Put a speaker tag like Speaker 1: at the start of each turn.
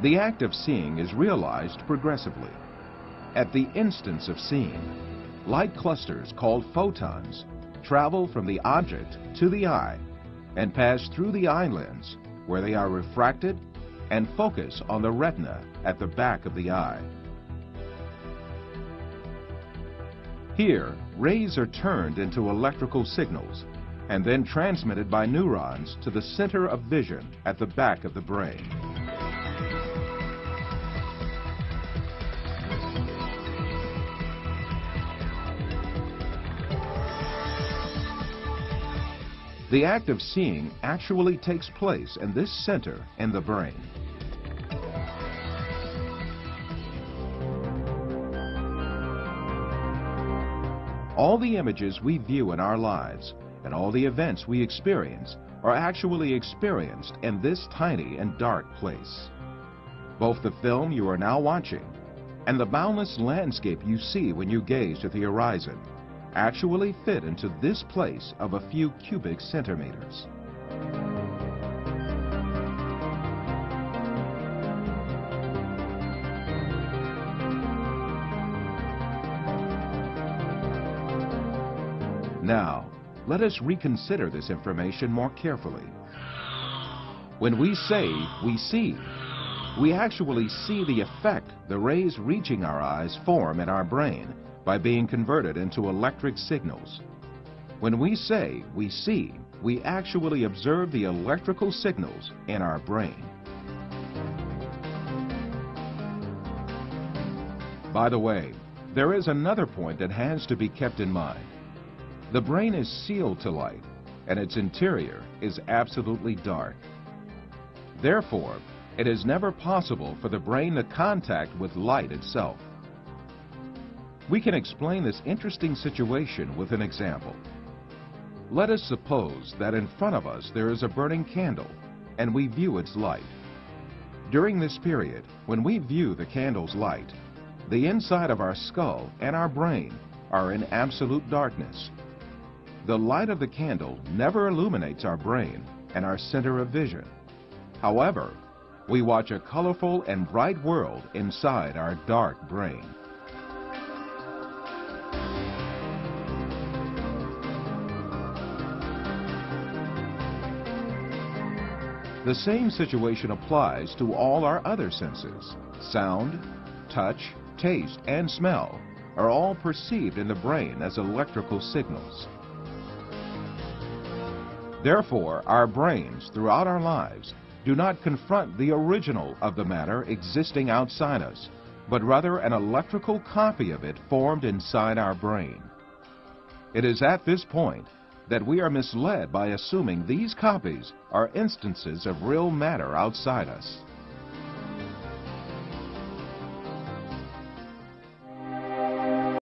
Speaker 1: The act of seeing is realized progressively. At the instance of seeing, light clusters called photons travel from the object to the eye and pass through the eye lens, where they are refracted and focus on the retina at the back of the eye. Here, rays are turned into electrical signals and then transmitted by neurons to the center of vision at the back of the brain. The act of seeing actually takes place in this center in the brain. All the images we view in our lives and all the events we experience are actually experienced in this tiny and dark place. Both the film you are now watching and the boundless landscape you see when you gaze at the horizon actually fit into this place of a few cubic centimeters. Now, let us reconsider this information more carefully. When we say we see, we actually see the effect the rays reaching our eyes form in our brain by being converted into electric signals. When we say we see, we actually observe the electrical signals in our brain. By the way, there is another point that has to be kept in mind. The brain is sealed to light, and its interior is absolutely dark. Therefore, it is never possible for the brain to contact with light itself. We can explain this interesting situation with an example. Let us suppose that in front of us there is a burning candle, and we view its light. During this period, when we view the candle's light, the inside of our skull and our brain are in absolute darkness. The light of the candle never illuminates our brain and our center of vision. However, we watch a colorful and bright world inside our dark brain. The same situation applies to all our other senses. Sound, touch, taste, and smell are all perceived in the brain as electrical signals. Therefore, our brains throughout our lives do not confront the original of the matter existing outside us, but rather an electrical copy of it formed inside our brain. It is at this point that we are misled by assuming these copies are instances of real matter outside us.